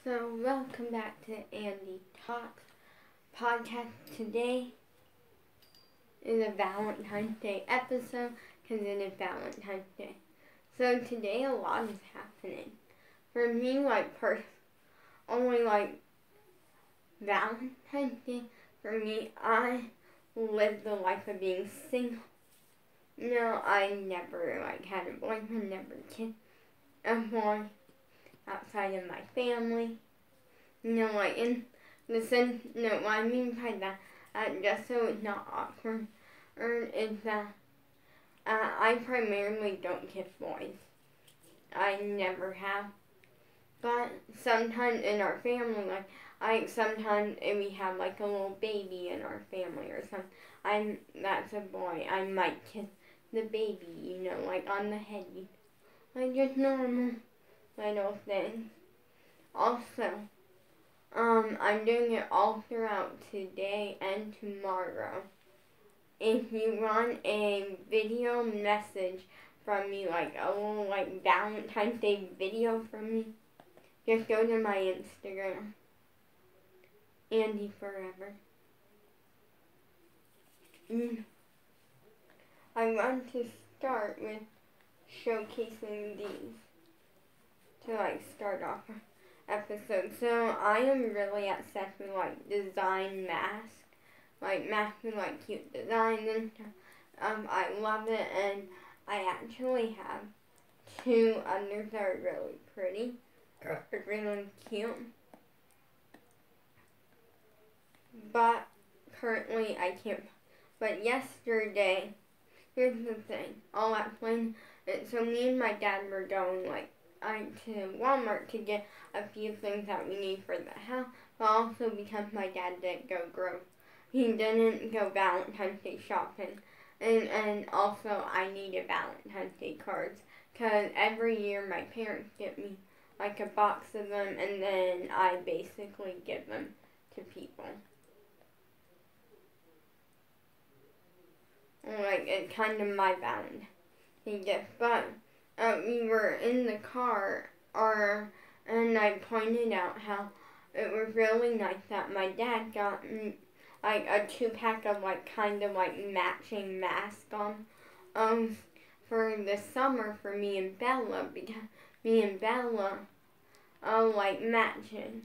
So, welcome back to Andy Talks podcast. Today is a Valentine's Day episode because it is Valentine's Day. So, today a lot is happening. For me, only Valentine's Day, for me, I live the life of being single. No, I never, had a boyfriend, never kissed a boy outside of my family. In the sense, what I mean by that, just so it's not awkward, is that I primarily don't kiss boys. I never have. But sometimes in our family, sometimes if we have a little baby in our family or something, that's a boy, I might kiss the baby, on the head, just normal little things. Also, I'm doing it all throughout today and tomorrow. If you want a video message from me, a little Valentine's Day video from me, just go to my Instagram, Andy Forever. I want to start with showcasing these to start off our episode. So I am really obsessed with design masks, masks with cute designs and stuff. I love it, and I actually have two others that are really pretty, really cute. But currently I can't. But yesterday, here's the thing. I'll explain it. So me and my dad were going to Walmart to get a few things that we need for the house, but also because my dad didn't go he didn't go Valentine's Day shopping, and also I needed Valentine's Day cards, because every year my parents get me a box of them, and then I basically give them to people. It's kind of my Valentine's gift, but we were in the car, and I pointed out how it was really nice that my dad got me a 2-pack of matching masks for the summer for me and Bella, because me and Bella like matching.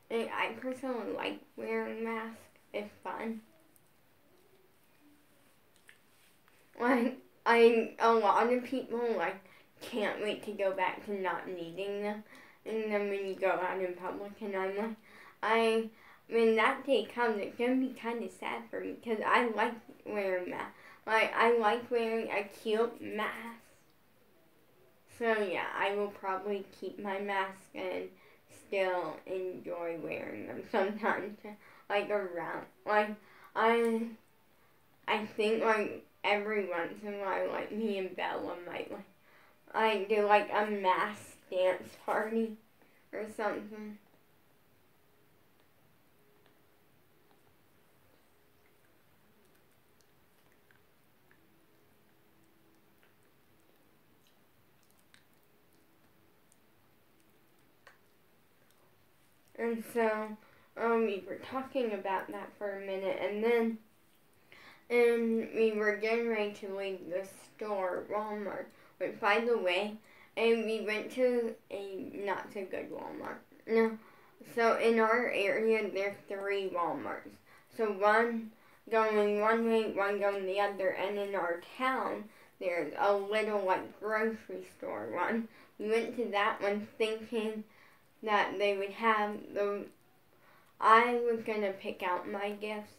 And I personally like wearing masks. It's fun. A lot of people can't wait to go back to not needing them, and then when you go out in public, and I'm when that day comes, it's gonna be kind of sad for me, because I like wearing masks. I like wearing a cute mask. So yeah, I will probably keep my mask and still enjoy wearing them sometimes, around. I think every once in a while, me and Bella might do a mask dance party or something. And so, we were talking about that for a minute, and we were getting ready to leave the store, Walmart. But by the way, and we went to a not so good Walmart. No, so in our area, there's 3 Walmarts. So one going one way, one going the other, and in our town, there's a little grocery store one. We went to that one thinking that they would have I was gonna pick out my gifts,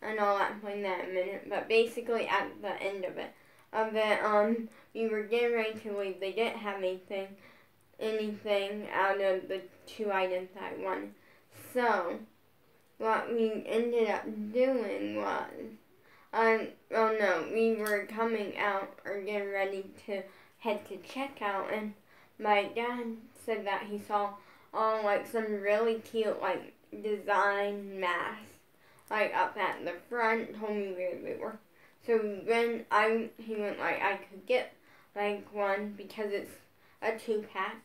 and I'll explain that in a minute, but basically at the end of it, we were getting ready to leave. They didn't have anything out of the 2 items I wanted. So, what we ended up doing was, we were coming out or getting ready to head to checkout, and my dad said that he saw some really cute design masks up at the front, told me where they were. So when he went I could get one because it's a 2-pack.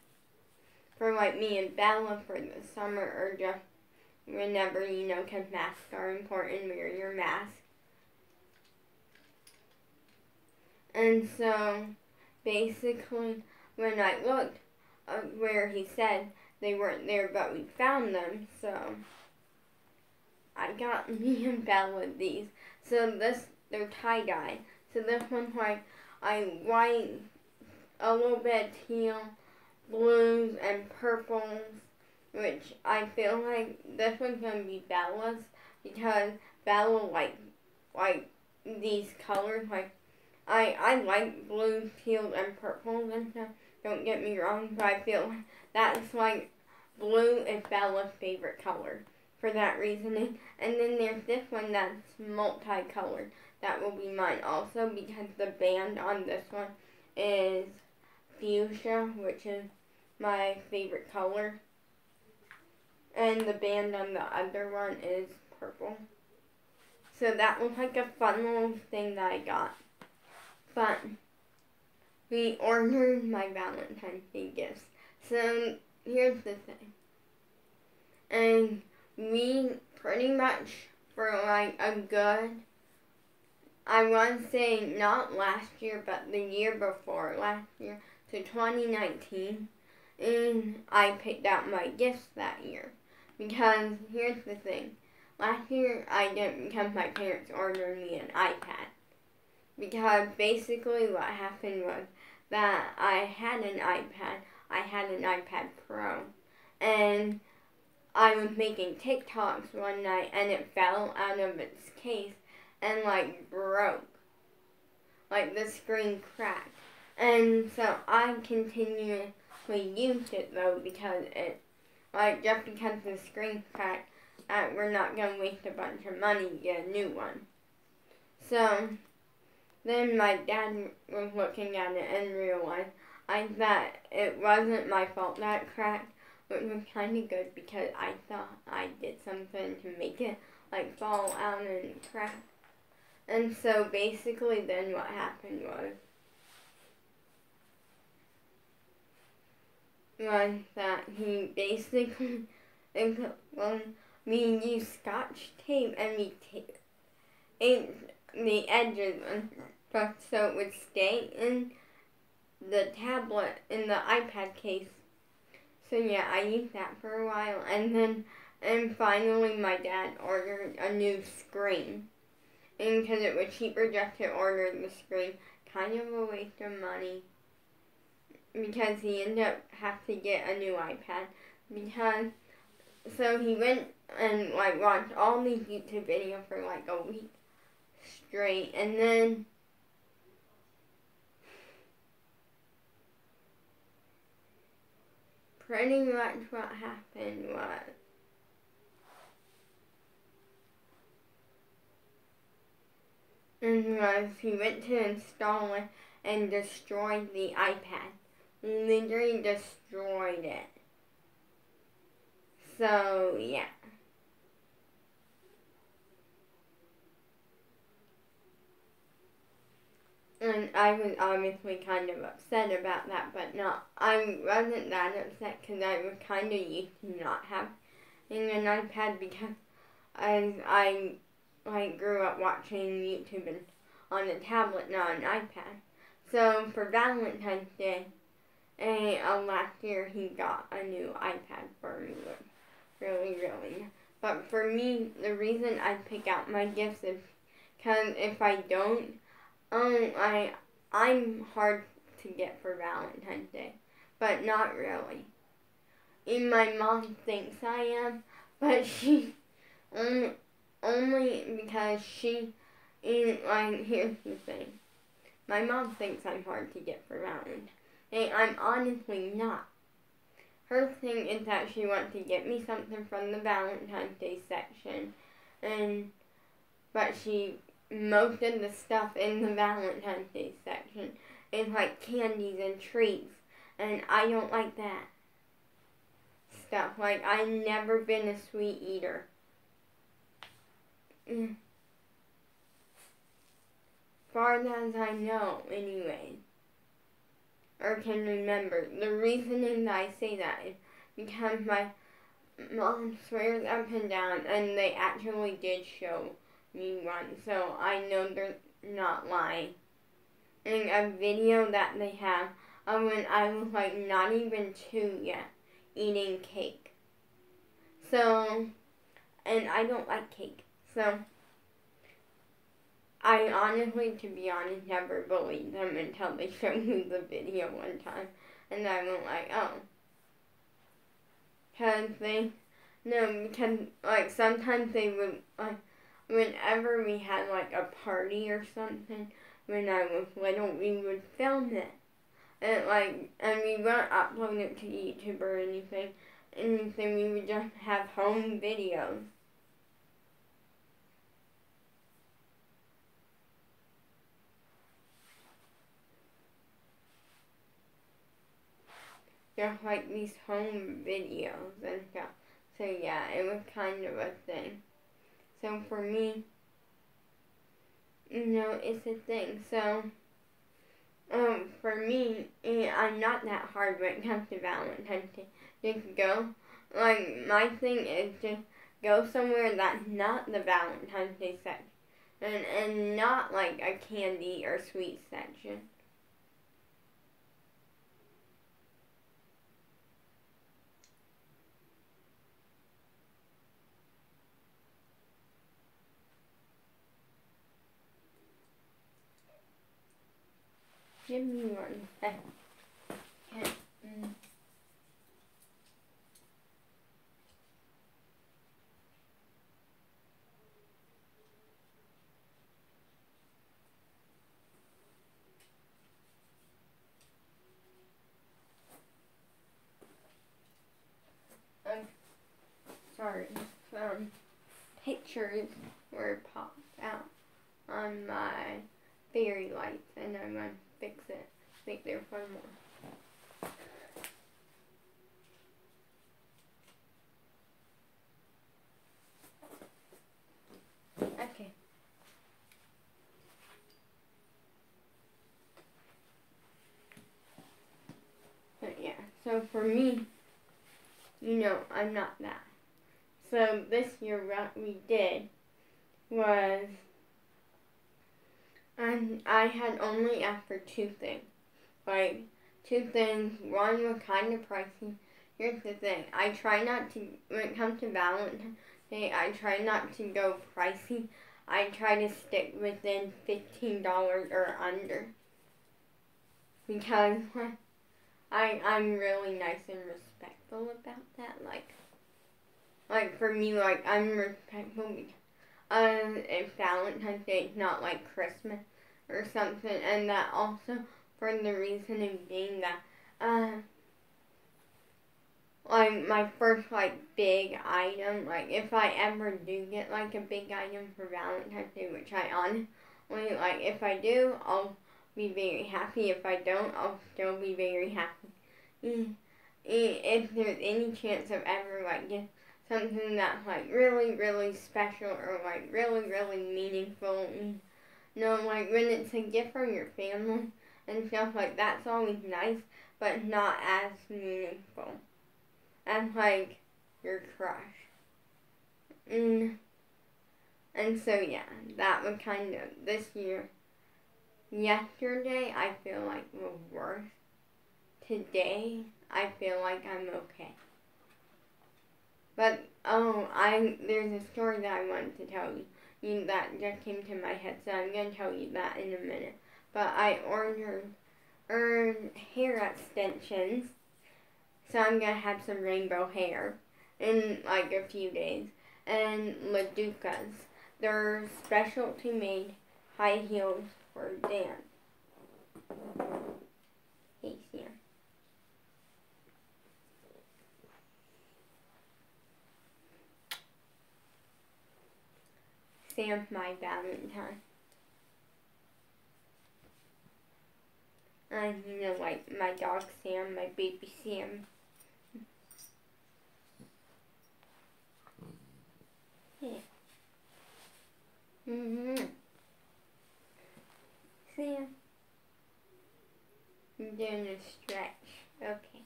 for like me and Bella for the summer, or just whenever, because masks are important, wear your mask. And so, basically, when I looked where he said they weren't there, but we found them, so I got me and Bella these. So they're tie-dye. So this one's like white, a little bit teal, blues, and purples, which I feel like this one's going to be Bella's, because Bella like these colors. Like, I like blues, teals, and purples and stuff, don't get me wrong, but I feel like that's like blue is Bella's favorite color for that reasoning. And then there's this one that's multicolored. That will be mine also, because the band on this one is fuchsia, which is my favorite color. And the band on the other one is purple. So that was like a fun little thing that I got. But we ordered my Valentine's Day gifts. So here's the thing. And we pretty much, for like a good, I want to say not last year, but the year before last year, so 2019, and I picked out my gifts that year. Because here's the thing. Last year I didn't, because my parents ordered me an iPad. Because basically what happened was that I had an iPad Pro, and I was making TikToks one night, and it fell out of its case and like broke. Like the screen cracked. And so I continuously used it though, because it, like, just because the screen cracked, we're not going to waste a bunch of money to get a new one. So then my dad was looking at it and realized that it wasn't my fault that it cracked, which was kind of good, because I thought I did something to make it like fall out and crack. And so basically then what happened was that he basically, we used Scotch tape, and we taped the edges and stuff so it would stay in the tablet, in the iPad case. So yeah, I used that for a while, and finally my dad ordered a new screen. And because it was cheaper just to order the screen, kind of a waste of money, because he ended up having to get a new iPad, because, so he went and like watched all these YouTube videos for like a week straight, and then pretty much what happened was he went to install it and destroyed the iPad. Literally destroyed it. So, yeah. And I was obviously kind of upset about that, but I wasn't that upset, because I was kind of used to not having an iPad, because I grew up watching YouTube on a tablet, not an iPad. So for Valentine's Day, last year he got a new iPad for me. Really, really. But for me, the reason I pick out my gifts is because if I don't, I'm hard to get for Valentine's Day, but not really. And my mom thinks I am, but she only because she, here's the thing. My mom thinks I'm hard to get for Valentine's, and I'm honestly not. Her thing is that she wants to get me something from the Valentine's Day section, but most of the stuff in the Valentine's Day section is like candies and treats, and I don't like that stuff. Like, I've never been a sweet eater. Far as I know, anyway, or can remember. The reasoning that I say that is because my mom swears up and down, and they actually did show me one, so I know they're not lying. And a video that they have of when I was like not even 2 yet, eating cake. So, and I don't like cake, so I honestly, to be honest, never believed them until they showed me the video one time, and I went like, oh. Because like, sometimes they would, like, whenever we had, like, a party or something, when I was little, we would film it. And, like, and we wouldn't upload it to YouTube or anything, we would just have home videos. Just, like, these home videos and stuff. So, yeah, it was kind of a thing. So, for me, it's a thing. So, for me, I'm not that hard when it comes to Valentine's Day. Just go. Like, my thing is just go somewhere that's not the Valentine's Day section. And not, like, a candy or sweet section. Give me 1 second. Okay. Sorry, some pictures were popped out on my fairy lights, and I'm going to fix it. Wait there for more. Okay. But yeah, so for me, I'm not that. So this year what we did was, I had only asked for 2 things. Like, 2 things. One was kind of pricey. Here's the thing. I try not to, when it comes to Valentine's Day, I try not to go pricey. I try to stick within $15 or under. Because I'm really nice and respectful about that. Like for me, like, I'm respectful because if Valentine's Day is not like Christmas or something, and that also for the reasoning being that like my first like big item, like if I ever do get like a big item for Valentine's Day, which I honestly, like, if I do, I'll be very happy. If I don't, I'll still be very happy. If there's any chance of ever like getting something that's like really, really special or like really, really meaningful, like when it's a gift from your family and stuff, like that's always nice, but not as meaningful as like your crush. And so yeah, that was kind of this year. Yesterday I feel like was worse. Today I feel like I'm okay. But there's a story that I wanted to tell you that just came to my head, so I'm gonna tell you that in a minute. But I ordered hair extensions, so I'm gonna have some rainbow hair in like a few days. And Laducas, they're specialty made high heels for dance. Hey, Sam. Sam's my Valentine. And like my dog Sam, my baby Sam. Yeah. Sam. I'm doing a stretch. Okay.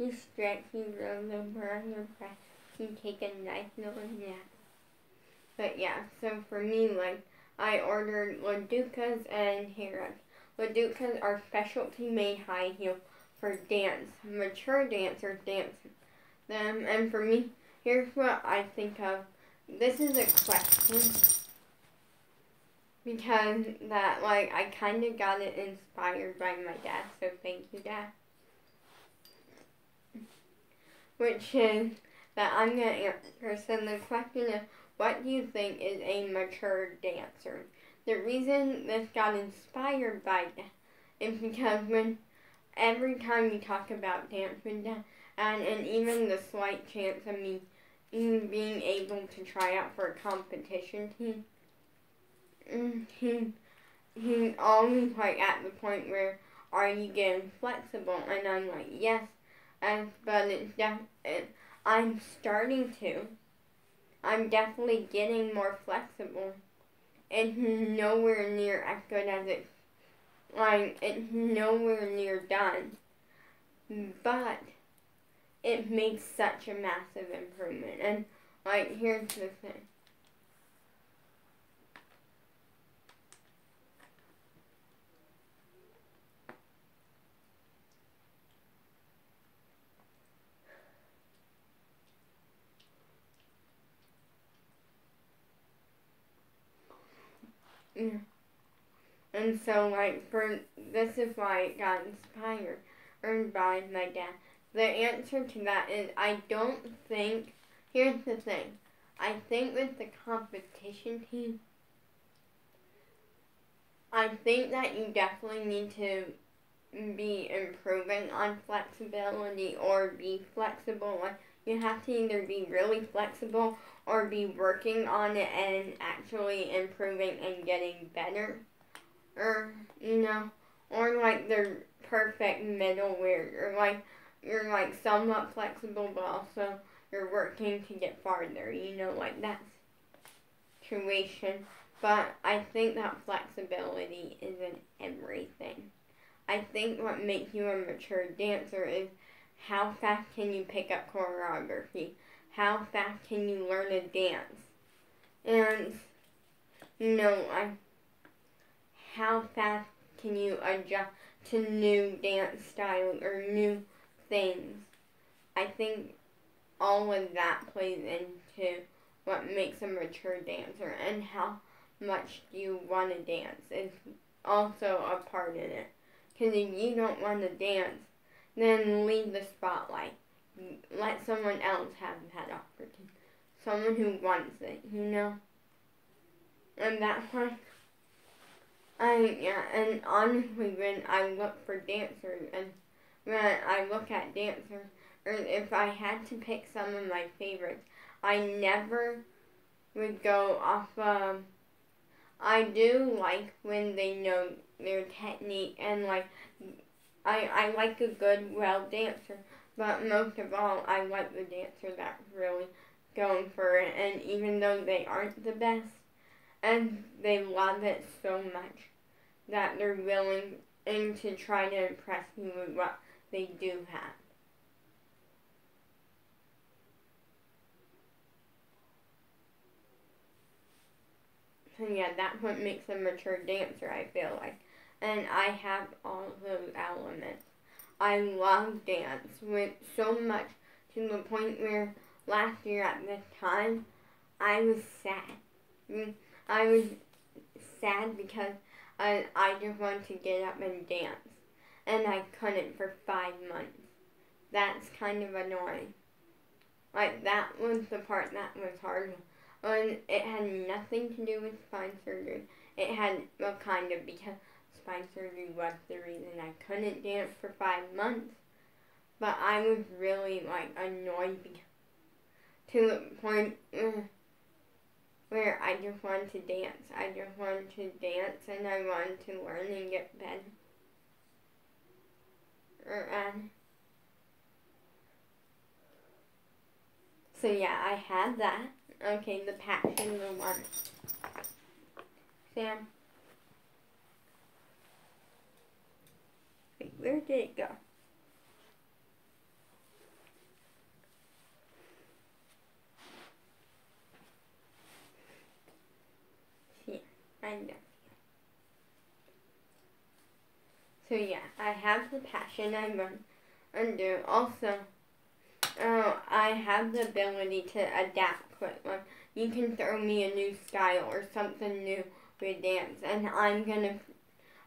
you stretch, you roll over on your back, you take a nice little nap. But yeah, so for me, like, I ordered Laducas and Harrods. Laducas are specialty made high heel for dance. Mature dancers dance them. And for me, here's what I think of. This is a question. Because that, like, I kind of got it inspired by my dad. So thank you, Dad. Which is that I'm going to answer. So the question is, what do you think is a mature dancer? The reason this got inspired by that is because every time you talk about dance with Dad, and even the slight chance of me being able to try out for a competition team, he's always like at the point where, are you getting flexible? And I'm like, yes, but I'm starting to. I'm definitely getting more flexible. It's nowhere near as good as it's nowhere near done. But it makes such a massive improvement. And, like, here's the thing. Yeah. And so, like, this is why it got inspired by my dad. The answer to that is, I don't think, here's the thing, I think with the competition team, I think that you definitely need to be improving on flexibility or be flexible. Like, you have to either be really flexible or be working on it and actually improving and getting better. Or, or like the perfect middle where you're like somewhat flexible, but also you're working to get farther, like that situation. But I think that flexibility isn't everything. I think what makes you a mature dancer is how fast can you pick up choreography? How fast can you learn a dance? And, how fast can you adjust to new dance styles or new things? I think all of that plays into what makes a mature dancer, and how much do you want to dance is also a part in it. Because if you don't want to dance, then leave the spotlight. Let someone else have that opportunity. Someone who wants it, And that's why and honestly, when I look for dancers, and when I look at dancers, or if I had to pick some of my favorites, I never would go off of, I do like when they know their technique, and like, I like a good, well dancer, but most of all, I like the dancer that's really going for it, and even though they aren't the best, and they love it so much that they're willing to try to impress you with what they do have. So yeah, that's what makes a mature dancer, I feel like. And I have all those elements. I love dance with so much, to the point where last year at this time, I was sad. I was sad because I just wanted to get up and dance. And I couldn't for 5 months. That's kind of annoying. Like, that was the part that was hard. And it had nothing to do with spine surgery. It had, well, kind of, because spine surgery was the reason I couldn't dance for 5 months. But I was really, like, annoyed to the point where I just wanted to dance. I just wanted to dance, and I wanted to learn and get better. So yeah, I had that. Okay, the passion, the one. Sam. Wait, where did it go? kind of. So yeah, I have the passion I run under. Also, I have the ability to adapt quick. Like, you can throw me a new style or something new with dance, and I'm gonna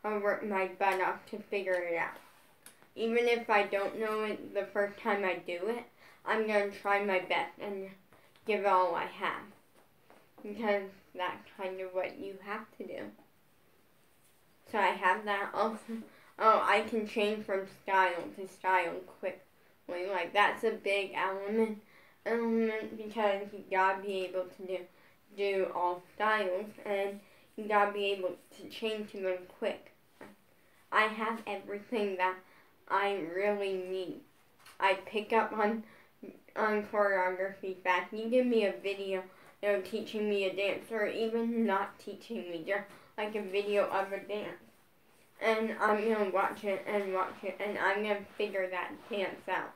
work my butt off to figure it out. Even if I don't know it the first time I do it, I'm gonna try my best and give all I have. Because that's kind of what you have to do. So I have that also. Oh, I can change from style to style quickly. Like, that's a big element because you gotta be able to do all styles, and you gotta be able to change to them quick. I have everything that I really need. I pick up on choreography fast. You give me a video, teaching me a dance, or even not teaching me, just like a video of a dance. And I'm gonna watch it, and I'm gonna figure that dance out.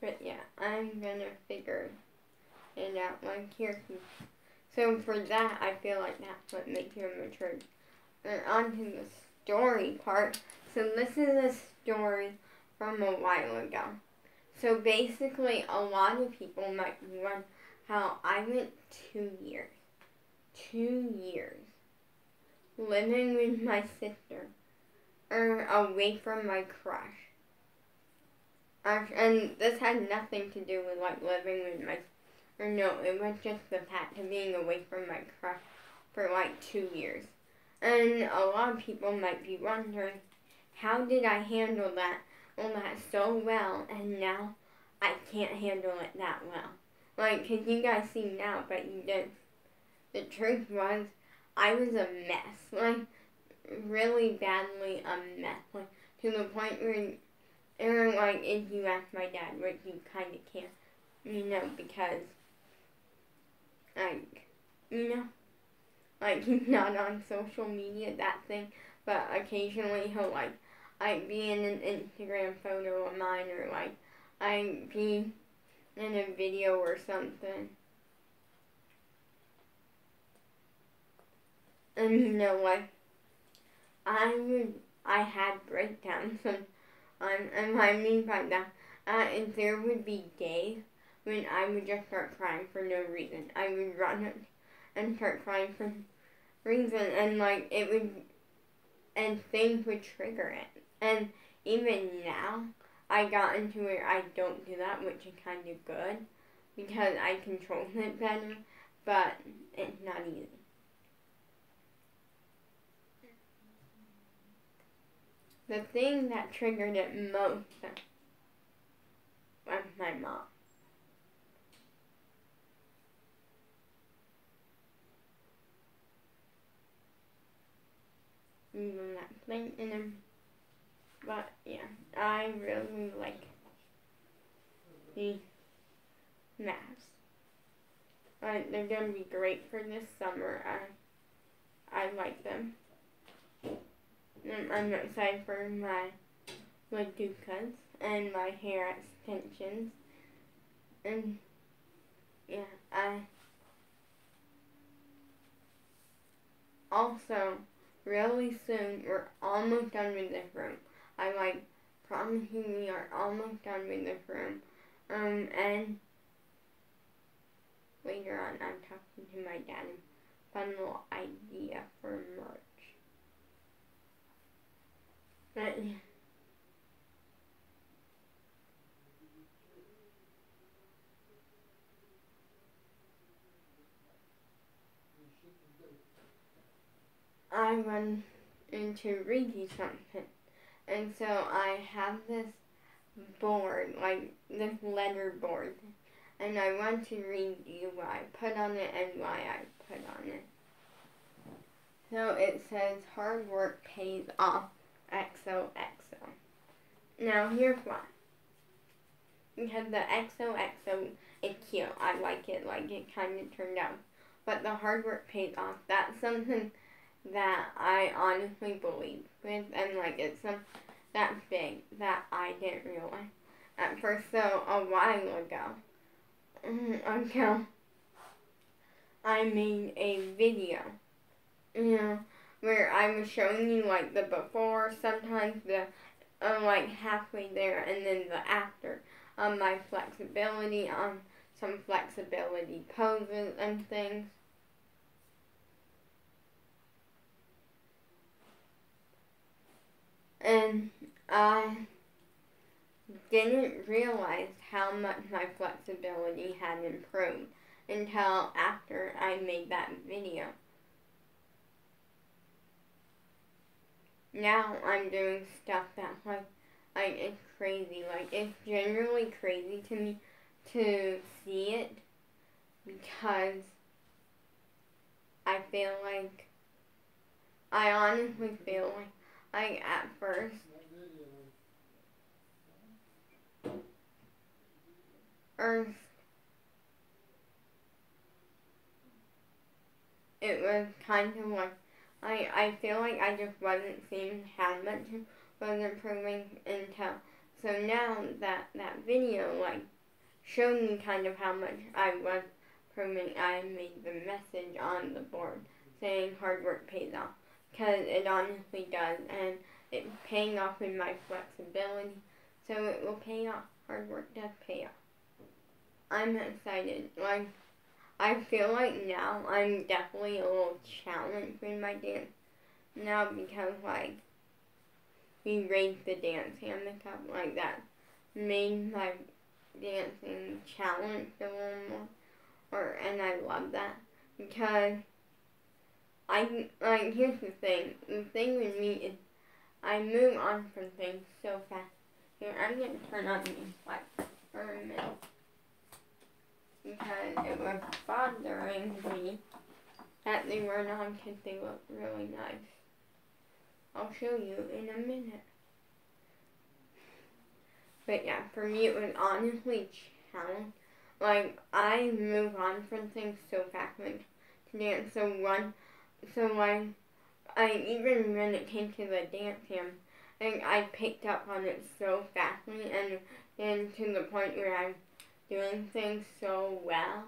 But yeah, I'm gonna figure it out. Like, here. So for that, I feel like that's what makes you mature. And on to the story part. So this is a story from a while ago. So basically, a lot of people might wonder how I went 2 years. 2 years. Living with my sister. Away from my crush. And this had nothing to do with, like, living with my... Or no, it was just the fact of being away from my crush for, like, 2 years. And a lot of people might be wondering, how did I handle that so well, and now I can't handle it that well? Like, 'cause you guys see now, but you didn't. The truth was, I was a mess. Like, really badly a mess. Like, to the point where, like, if you ask my dad, which you kind of can't, because, like, like, he's not on social media, that thing, but occasionally he'll, like, I'd be in an Instagram photo of mine, or, like, I'd be in a video or something. And, like, I had breakdowns, and I mean by that, and there would be days when I would just start crying for no reason. I would run and start crying for no reason, and, like, and things would trigger it. And even now, I got into where I don't do that, which is kind of good, because I control it better, but it's not easy. The thing that triggered it most was my mom. Even that thing in him. But yeah, I really like the maps. They're gonna be great for this summer. I like them. I'm excited for my Laducas and my hair extensions. And yeah, also, really soon, we're almost done with this room. I promise you we are almost done with this room. And later on, I'm talking to my dad and fun little idea for merch. But I run into reading something, and so I have this board, like this letter board, and I want to read you what I put on it and why I put on it. So it says, hard work pays off, XOXO. Now here's why. Because the XOXO it's cute. I like it. Like, it kind of turned out. But the hard work pays off. That's something that I honestly believe with. And, like, it's something that's big that I didn't realize at first. So, a while ago, I made a video, where I was showing you, like, the before, sometimes the, like, halfway there, and then the after. My flexibility, some flexibility poses and things. And I didn't realize how much my flexibility had improved until after I made that video. Now I'm doing stuff that's like it's crazy. Like, it's generally crazy to me to see it, because I honestly feel like at first, it was kind of like, I feel like I just wasn't seeing how much it was improving until, so now that video, like, showed me kind of how much I was improving. I made the message on the board saying hard work pays off, because it honestly does, and it's paying off in my flexibility, so it will pay off. Hard work does pay off. I'm excited. Like, I feel like now I'm definitely a little challenged in my dance now, because, like, we raised the dance hammock up, like, that made my dancing challenged a little more, and I love that, because here's the thing with me is I move on from things so fast. Here, I'm going to turn on these lights for a minute, because it was bothering me that they weren't on, because they look really nice. I'll show you in a minute. But yeah, for me it was honestly challenging. Like, I move on from things so fast to dance. So like, even when it came to the dance I picked up on it so fastly, and to the point where I'm doing things so well.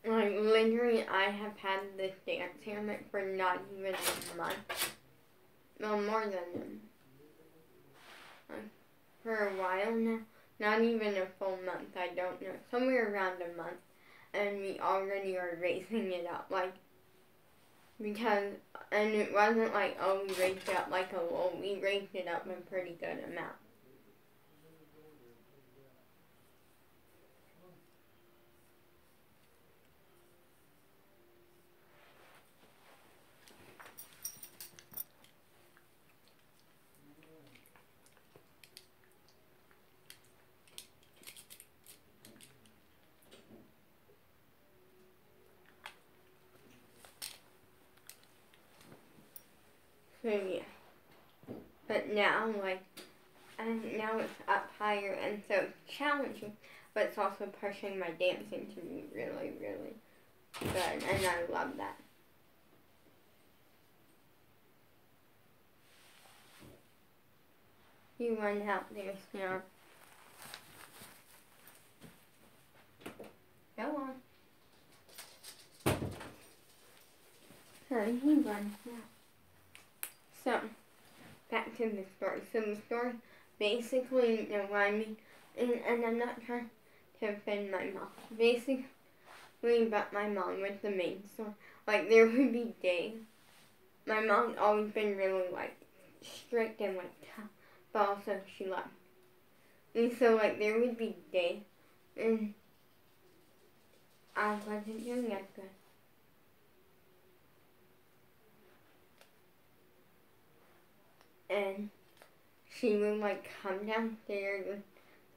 Like, literally, I have had this dance hammock for not even a month. No, more than for a while now. Not even a full month, I don't know. Somewhere around a month. And we already are raising it up. Like, because, and it wasn't like, oh, we raised it up like a little. We raised it up a pretty good amount. So yeah, but now, like, and now it's up higher, and so it's challenging, but it's also pushing my dancing to be really, really good, and I love that. You want help there, Snow? Go on. Sorry, he runs now. So, back to the story. So the story basically, what I mean, and I'm not trying to offend my mom. Basically, but my mom was the main story. Like, there would be days. My mom's always been really, like, strict and, like, tough, but also she loved. And so, like, there would be days, and I wasn't doing that good. And she would, like, come downstairs and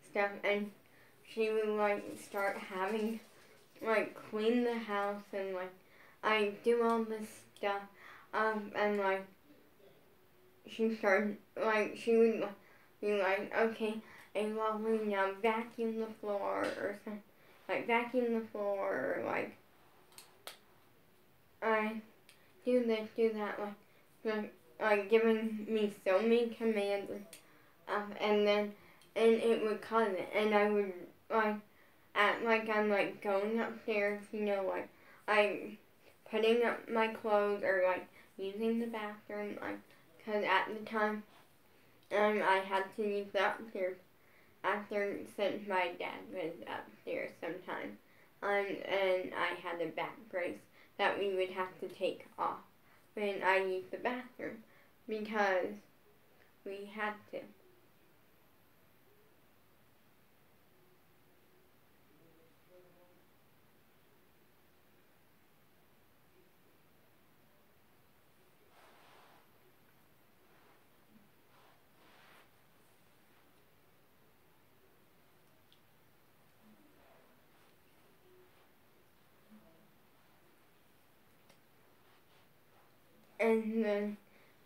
stuff, and she would, like, start having, like, clean the house, and, like, I do all this stuff, and, like, she started, like, she would be like, okay, and lovely, now vacuum the floor, or something, like, vacuum the floor, or, I do this, do that, like giving me so many commands, and it would cause it, and I would, like, act like I'm, like, going upstairs, like, I'm putting up my clothes, or, like, using the bathroom, like, because at the time, I had to use the upstairs since my dad was upstairs sometimes, and I had a back brace that we would have to take off when I used the bathroom, because we had to.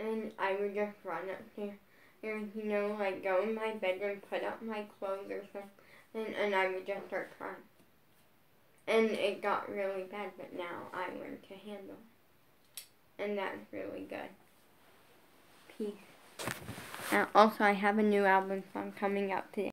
And I would just run upstairs, and, like, go in my bedroom, put up my clothes or something, and I would just start crying. And it got really bad, but now I learned to handle it. And that's really good. Peace. Also, I have a new album song coming out today.